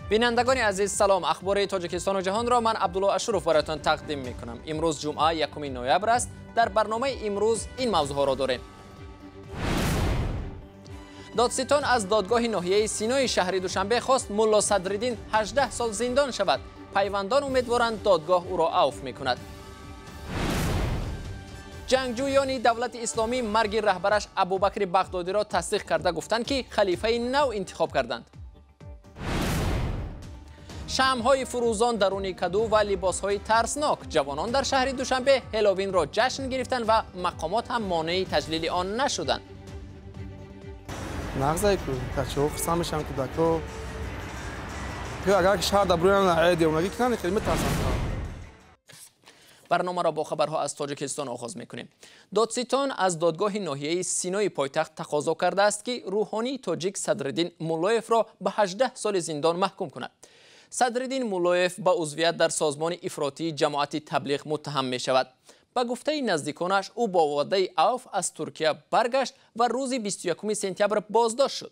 بینندگان عزیز سلام. اخبار تاجیکستان و جهان را من عبدالله اشرف براتون تقدیم میکنم. امروز جمعه 1 نوامبر است. در برنامه امروز این موضوع ها را داریم. دادستان از دادگاه ناحیه سینای شهر دوشنبه خواست ملا صدرالدین 18 سال زندان شود. پیوندان امیدوارند دادگاه او را عفو میکند. جنگجویان دولت اسلامی مرگ رهبرش ابوبکر بغدادی را تصدیق کرده گفتند که خلیفه نو انتخاب کردند. شمع‌های فروزان درون کدو و لباس‌های ترسناک. جوانان در شهر دوشنبه هالووین را جشن گرفتند و مقامات هم مانع تجلیل آن نشدند. نغزای کو تاچو خصامشان کودکو اگر شهر دبرویان عادی اونایی که نه خیلی متاسفم. برنامه را با خبرها از تاجیکستان آغاز میکنیم. دادستان از دادگاه ناحیه سینای پایتخت تقاضا کرده است که روحانی تاجیک صدرالدین مولایف را به 18 سال زندان محکوم کند. صدرالدین مولایف به عضویت در سازمان افراطی جماعت تبلیغ متهم می شود. به گفته نزدیکانش او با وعده عفو از ترکیه برگشت و روز 21 سپتامبر بازداشت شد.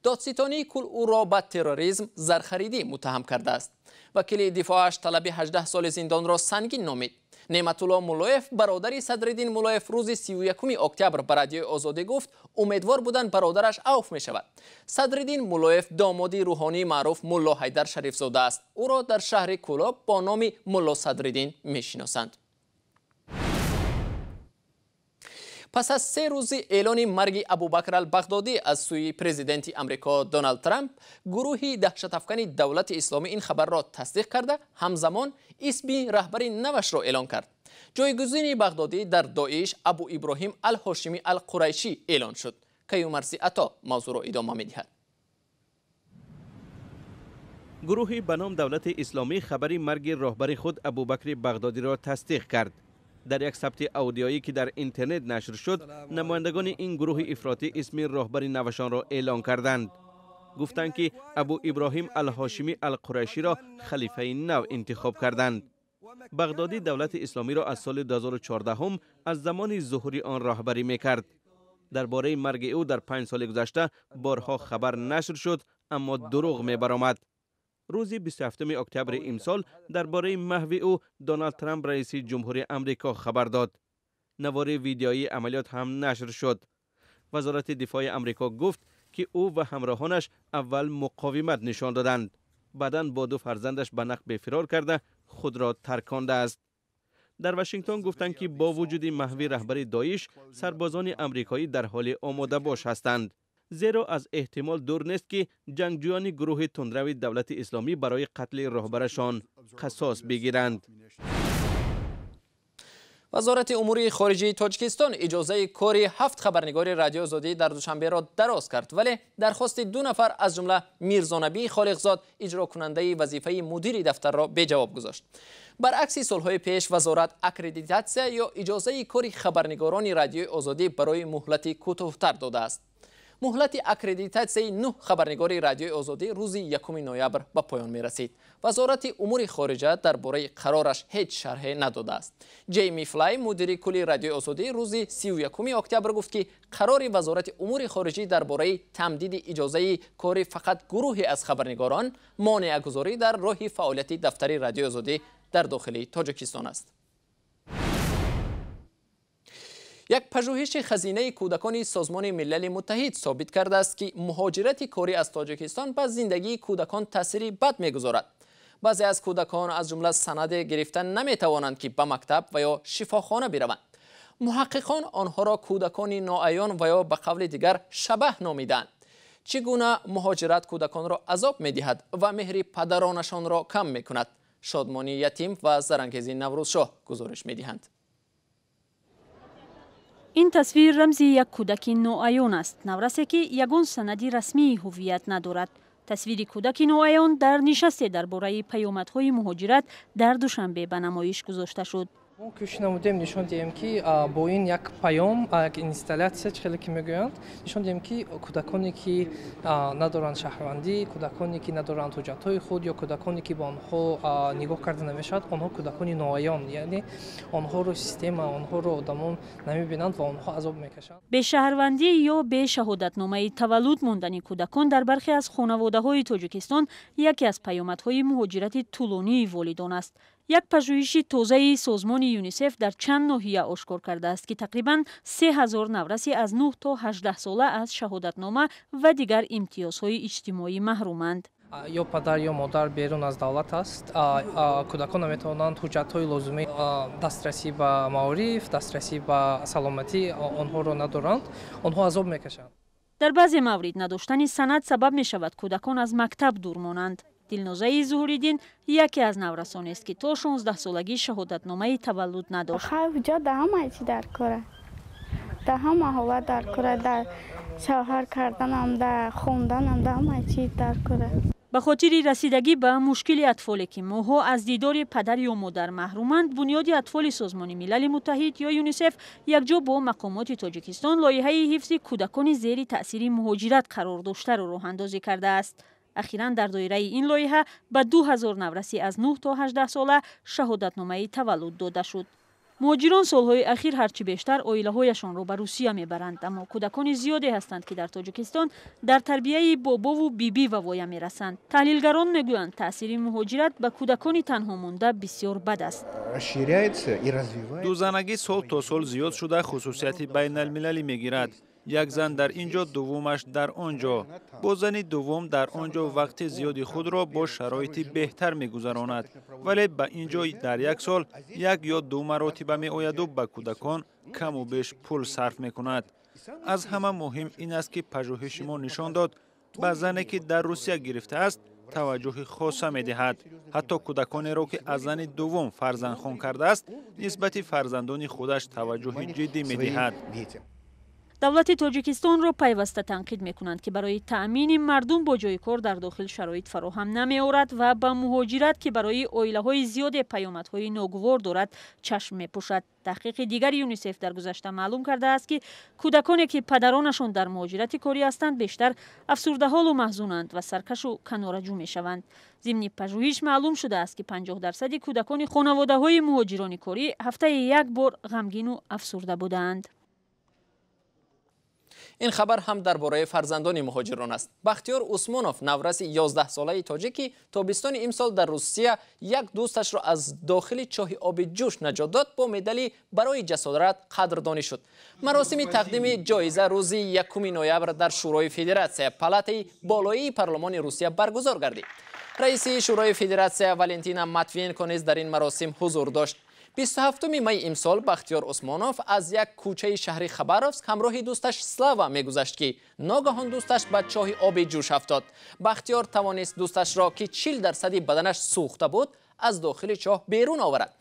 دادستانی کل او را به تروریسم زرخریدی متهم کرده است. وکیل دفاعش طلب 18 سال زندان را سنگین نامید. نعمت الله مولایف برادر صدرالدین مولایف روز 31 اکتبر به رادیو آزادی گفت امیدوار بودند برادرش عفو می شود. صدرالدین مولایف داماد روحانی معروف ملا حیدر شریف زاده است. او را در شهر کولاب با نام ملا صدرالدین می شناسند. پس از 3 روز اعلان مرگ ابوبکر البغدادی از سوی پرزیدنت امریکا دونالد ترامپ، گروهی دهشت افکن دولت اسلامی این خبر را تصدیق کرده همزمان اسم رهبر نوش را اعلان کرد. جایگزین بغدادی در داعش ابو ابراهیم الهاشمی القریشی اعلان شد. کیومرثی عطا موضوع را ادامه می‌دهد. گروهی به نام دولت اسلامی خبری مرگ رهبر خود ابوبکر بغدادی را تصدیق کرد. در یک ثبت اودیویی که در اینترنت نشر شد، نمایندگان این گروه افراطی اسم رهبر نوشان را اعلان کردند. گفتند که ابو ابراهیم الهاشمی القریشی را خلیفه نو انتخاب کردند. بغدادی دولت اسلامی را از سال 2014 هم از زمان ظهور آن راهبری میکرد. درباره مرگ او در 5 سال گذشته بارها خبر نشر شد، اما دروغ میبرآمد. روز 27 اکتبر امسال درباره محو او دونالد ترامپ رئیس جمهوری آمریکا خبر داد. نوار ویدیویی عملیات هم نشر شد. وزارت دفاع آمریکا گفت که او و همراهانش اول مقاومت نشان دادند. بعداً با 2 فرزندش به نقب فرار کرده خود را ترکانده است. در واشنگتن گفتند که با وجود محو رهبر داعش، سربازان آمریکایی در حال آماده باش هستند. زیرا از احتمال دور نیست که جنگجویان گروه تندرو دولت اسلامی برای قتل رهبرشان قصاص بگیرند. وزارت امور خارجه تاجیکستان اجازه کار 7 خبرنگار رادیو آزادی در دوشنبه را دراز کرد، ولی درخواست 2 نفر از جمله میرزا نبی خالقزاد اجرا کننده وظیفه مدیر دفتر را به جواب گذاشت. برعکس سالهای پیش وزارت اکریدیتاسیا یا اجازه کار خبرنگاران رادیو آزادی برای مهلت کوتاه‌تر داده است. مهلت اکریدیتاسیای 9 خبرنگار رادیو آزادی روز 1 نوامبر به پایان می رسید. وزارت امور خارجه درباره قرارش هیچ شرح نداده است. جیمی فلای مدیر کلی رادیو آزادی روز 31 اکتبر گفت که قرار وزارت امور خارجه درباره تمدید اجازه کار فقط گروهی از خبرنگاران مانع گذاری در راه فعالیت دفتر رادیو آزادی در داخل تاجیکستان است. یک پژوهش خزینه کودکان سازمان ملل متحد ثابت کرده است که مهاجرت کاری از تاجیکستان به زندگی کودکان تأثیری بد می‌گذارد. بعضی از کودکان از جمله سند گرفتن نمی‌توانند که به مکتب و یا شفاخانه بروند. محققان آنها را کودکان ناعیان و یا به قول دیگر شبح نامیدند. چگونه مهاجرت کودکان را عذاب می‌دهد و مهر پدرانشان را کم می‌کند؟ شادمانی یتیم و زرنگیزی نوروزشاه گزارش می‌دهند. این تصویر رمزی یک کودک نوعیان است، نورسی که یگان سندی رسمی هویت ندارد. تصویر کودک نوعیان در نشست درباره پیامدهای مهاجرت در دوشنبه به نمایش گذاشته شد. ما کوشش نمودیم نشون دهیم که با این یک پیام یک اینستالیسیون خیلی که میگویند نشون دهیم که کودکانی که ندارند شهروندی، کودکانی که ندارند حجت‌های خود یا کودکانی که با آنها نگاه کرده نمیشد، آنها کودکانی نوآیان، یعنی آنها رو سیستم آنها رو آدمان نمیبینند و آنها عذاب میکشند. به شهروندی یا به شهادتنامه تولد ماندنی کودکان در برخی از خانواده‌های تاجیکستان یکی از پیامدهای مهاجرت طولانی والدان است. یک پژوهش تازه سازمان یونیسف در چند ناحیه آشکار کرده است که تقریباً 3000 نورسی از 9 تا 18 ساله از شهادتنامه و دیگر امتیازهای اجتماعی محرومند. یا پدر یا مادر بیرون از دولت است. کودکان نمیتوانند حجت‌های لازمی دسترسی به معارف، دسترسی به سلامتی آنها را ندارند. آنها عذاب میکشند. در بعضی موارد نداشتن سند سبب می شود کودکان از مکتب دور مانند. دلنازه ظهوریدین یکی از نورسان است که تا 16 سالگی شهادتنامه تولد نداشت. اینجا در همه چی در کاره. در همه حالت در کاره، در شوهر کردنم، در خوندنم، در همه چی در کاره. به خاطر رسیدگی به مشکل اطفالی که ماها از دیدار پدر یا مادر محرومند، بنیاد اطفال سازمان ملل متحد یا یونیسف یکجا با مقامات تاجیکستان لایحه حفظ کودکان زیر تأثیر مهاجرت قرار داشته را راه اندازی کرده است. اخیراً در دایره این لایحه به 2000 نورسی از 9 تا 18 ساله شهادتنامه تولد داده شد. مهاجران سالهای اخیر هرچی بیشتر عائله‌هایشان را به روسیه میبرند، اما کودکان زیادی هستند که در تاجیکستان در تربیت بابا و بیبی و وایا میرسند. تحلیلگران میگویند تأثیر مهاجرت به کودکان تنها مانده بسیار بد است. دوزنگی سال تا سال زیاد شده خصوصیت بین المللی میگیرد. یک زن در اینجا دومش در آنجا. با زن دوم در آنجا وقت زیادی خود را با شرایطی بهتر میگذراند، ولی به اینجا در یک سال یک یا دو مرتبه می آید و به کودکان کم و بیش پول صرف می کند. از همه مهم این است که پژوهش ما نشان داد به زنی که در روسیه گرفته است توجه خاصه می دهد. حتی کودکانی را که از زن دوم فرزند خوان کرده است نسبت فرزندان خودش توجه جدی می دهد. دولت تاجیکستان را پیوسته تنقید می‌کنند که برای تأمین مردم با جای کار در داخل شرایط فراهم نمی‌آورد و به مهاجرت که برای عائله‌های زیاد پیامدهای ناگوار دارد چشم می‌پوشد. تحقیق دیگر یونیسف در گذشته معلوم کرده است که کودکانی که پدرانشان در مهاجرت کاری هستند بیشتر افسرده حال و محزونند و سرکش و کناره‌جو می‌شوند. ضمن پژوهش معلوم شده است که 50% کودکان خانواده‌های مهاجران کاری هفته یک بار غمگین و افسرده بودند. این خبر هم درباره فرزندان مهاجران است. بختیار عثمانوف نورس 11 ساله تاجیکی تابستان امسال در روسیه یک دوستش را از داخل چاه آب جوش نجات داد. با مدال برای جسارت قدردانی شد. مراسم تقدیم جایزه روز 1 نوامبر در شورای فدراسیون پالاتای بالایی پارلمان روسیه برگزار گردید. رئیس شورای فدراسیون والنتینا ماتوینکو نیز در این مراسم حضور داشت. 27 می امسال بختیار عثمانوف از یک کوچه شهر خباروفسک همراه دوستش سلاوا میگذشت که ناگهان دوستش به چاه آب جوش افتاد. بختیار توانست دوستش را که 40% بدنش سوخته بود از داخل چاه بیرون آورد.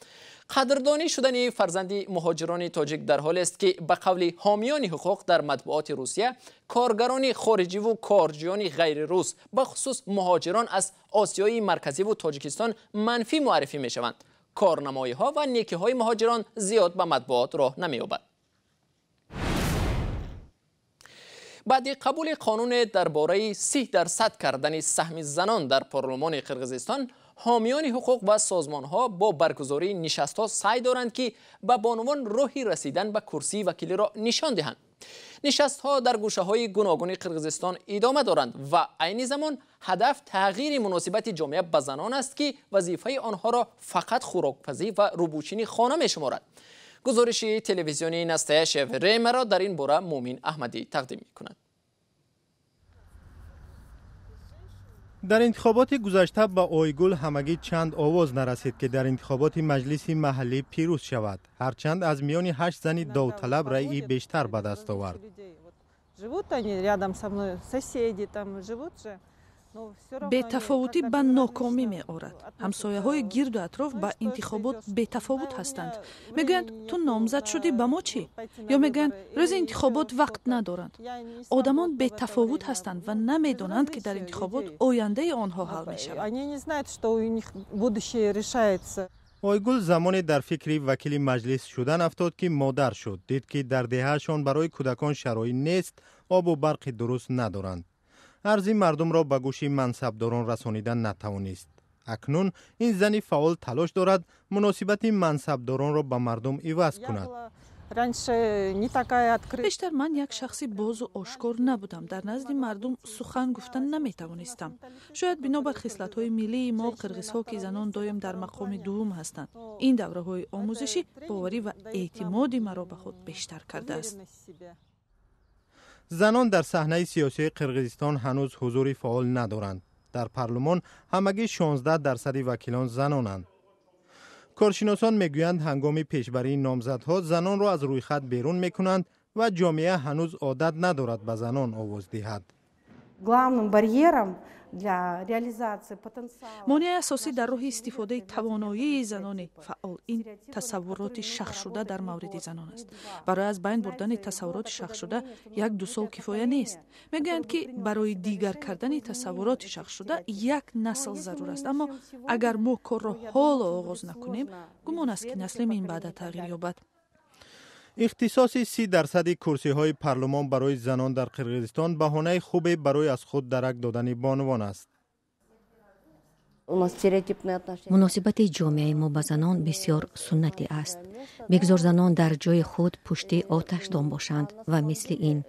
قدردانی شدن فرزند مهاجران تاجیک در حالی است که به قول حامیان حقوق در مطبوعات روسیه کارگران خارجی و کارجویان غیر روس به خصوص مهاجران از آسیای مرکزی و تاجیکستان منفی معرفی می شوند. کارنمایی ها و نیکی های مهاجران زیاد به مطبوعات راه نمی‌یابد. بعد قبول قانون درباره 30% کردن سهم زنان در پارلمان قرقیزستان، حامیان حقوق و سازمان ها با برگزاری نشست ها سعی دارند که به بانوان راهی رسیدن به کرسی وکیلی را نشان دهند. نشست ها در گوشه های گوناگون قرقیزستان ادامه دارند و عین زمان هدف تغییر مناسبت جامعه به زنان است که وظیفه آنها را فقط خوراکپزی و روبوچینی خانه می شمارد. گزارش تلویزیونی نستایش ریم را در این باره مومین احمدی تقدیم می کند. در انتخابات گذشته به آیگل همگی چند آواز نرسید که در انتخابات مجلس محلی پیروز شود. هرچند از میان 8 زن داوطلب رأی بیشتر به دست آورد. بتفاوتی به ناکامی می آورد. همسایه های گرد و اطراف به انتخابات بتفاوت هستند. میگویند تو نامزد شدی به ما چی؟ یا میگویند روز انتخابات وقت ندارند. آدمان بتفاوت هستند و نمیدانند که در انتخابات آینده آنها حل می شود. آیگل زمانی در فکر وکیل مجلس شدن افتاد که مادر شد. دید که در دههشان برای کودکان شرایط نیست، آب و برق درست ندارند. ارزی مردم را به گوش منصبداران رسانیدن نتوانست. اکنون این زن فعال تلاش دارد مناسبت منصبداران را به مردم عوض کند. بیشتر من یک شخصی باز و آشکار نبودم. در نزد مردم سخن گفتن نمیتوانستم. شاید بنابر خصلت‌های ملی ما قرغیزها که زنان دایم در مقام دوم هستند. این دوره‌های آموزشی باوری و اعتماد مرا به خود بیشتر کرده است. زنان در صحنه سیاسی قرغیزستان هنوز حضور فعال ندارند. در پارلمان همگی 16% وکیلان زنانند. کارشناسان میگویند هنگام پیشبری نامزدها زنان را از روی خط بیرون میکنند و جامعه هنوز عادت ندارد به زنان آواز دهد. مانع اساسی در راه استفاده توانایی زنان فعال این تصورات شخص شده در مورد زنان است. برای از بین بردن تصورات شخص شده 1-2 سال کفایه نیست. میگویند که برای دیگر کردن تصورات شخص شده 1 نسل ضرور است. اما اگر ما کار را حال آغاز نکنیم گمان است که نسل این بعد تغییر یابد. اختصاص 30% کرسی های پارلمان برای زنان در قرغیزستان بهانه خوبی برای از خود درک دادن بانوان است. مناسبت جامعه ما با زنان بسیار سنتی است. بگذار زنان در جای خود پشت آتش دام باشند و مثل این.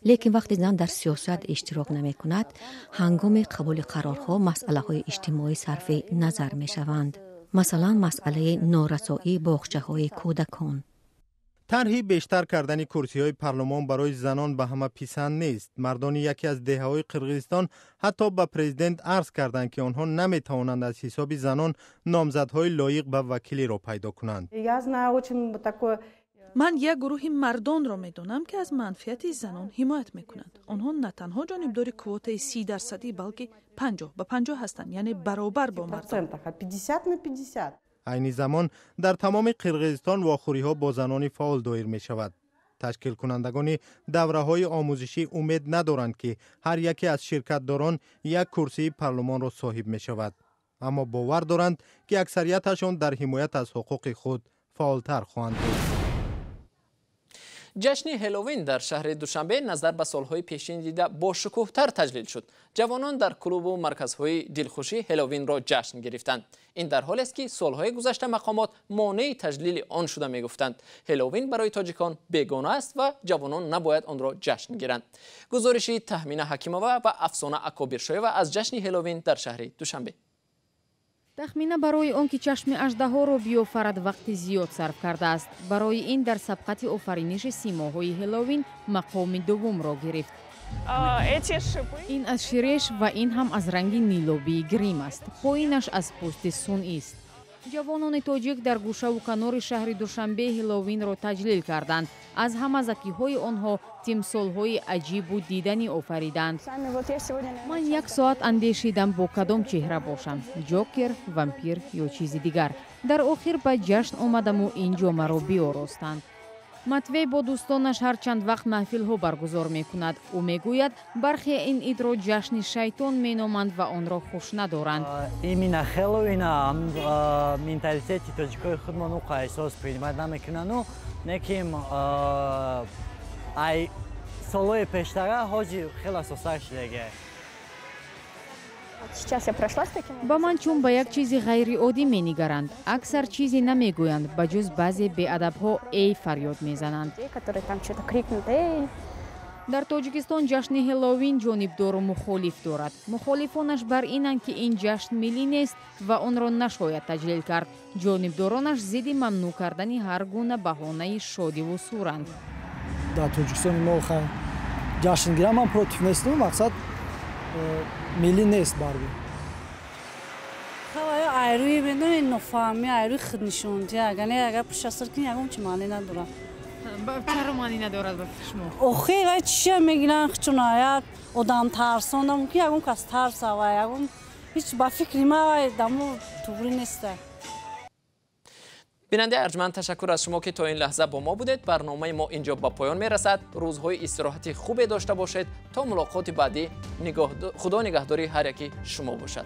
لیکن وقتی زن در سیاست اشتراک نمی کند، هنگام قبول قرارها مسئله های اجتماعی صرف نظر می شوند. مثلا مسئله نارسایی باغچه های کودکان. طرح بیشتر کردن کرسی های پارلمان برای زنان به همه پسند نیست. مردان یکی از دهه های قرغیزستان حتی به پرزیدنت عرض کردند که آنها نمی توانند از حساب زنان نامزدهای لایق به وکیلی را پیدا کنند. من یک گروه مردان را میدانم که از منفعت زنان حمایت میکنند. آنها نه تنها جانبدار کوته 30% بلکه 50-50 هستند، یعنی برابر با مردان. 50-50. عین زمان در تمام قرغیزستان واخوری ها با زنان فعال دایر می شود. تشکیل کنندگان دوره های آموزشی امید ندارند که هر یکی از شرکت داران یک کرسی پارلمان را صاحب می شود. اما باور دارند که اکثریتشان در حمایت از حقوق خود فعالتر خواهند بود. جشن هالووین در شهر دوشنبه نظر به سالهای پیشین دیده با شکوه‌تر تجلیل شد. جوانان در کلوب و مرکزهای دلخوشی هالووین را جشن گرفتند. این در حالی است که سالهای گذشته مقامات مانع تجلیل آن شده میگفتند. هالووین برای تاجیکان بیگانه است و جوانان نباید آن را جشن گیرند. گزارشی تهمینه حکیمووا و افسانه اکابرشایووا از جشن هالووین در شهر دوشنبه. تخمینه برای آن که چشم اژدها را بیافرد وقت زیاد صرف کرده است. برای این در سبقت آفرینش سیماهای هالووین مقام دوم را گرفت. این از شیرش و این هم از رنگ نیلابی گریم است. پایینش از پوست صنعی است. جوانان تاجیک در گوشه و کنار شهر دوشنبه هالووین را تجلیل کردند. از همزکی‌های آنها تمثال‌های عجیب و دیدنی آفریدند. من 1 ساعت اندیشیدم با کدام چهره باشم، جوکر، وامپیر یا چیز دیگر. در آخر به جشن آمدم و اینجا مرا بیاراستند. متوی با دوستانش هر چند وقت محفل‌ها برگزار می‌کند. او میگوید برخی این عید را جشن شیطان مینامند و آن را خوش ندارند. именно هالووین менталитети тоҷикои худмон уқа эҳсос принимат намекунанд у неким ай солҳои пештара ҳоҷи хеле асосар шудага. با من چون به یک چیزی غیر عادی می نگرند. اکثر چیزی نمی گویند به جز بعضی بی‌ادب ها ای فریاد می زنند. در تاجیکستان جشن هالووین جانبدار و مخالف دارد. مخالفانش بر اینند که این جشن ملی نیست و آن را نشاید تجلیل کرد. جانبدارانش ضد ممنوع کردن هر گونه بهانه شادی و سورند. در تاجیکستان ما جشن گیرم من پروتیف نیستم. مقصد ملی نیست باروی. خواهی ایروی بدون نفهمی ایروی خود نشونتی اگر پشت سر کنی اگرم چه معنی نداره. چرا معنی ندارد بفرش ما؟ آخه وای چیه میگن چون آید آدم ترسانده ممکن اگرم کس ترس وای اگرم هیچ با فکری ما وای دمو توری نیسته. بیننده ارجمند تشکر از شما که تا این لحظه با ما بودید. برنامه ما اینجا با پایان میرسد. روزهای استراحتی خوبی داشته باشید. تا ملاقات بعدی خدا نگهداری هر یکی شما باشد.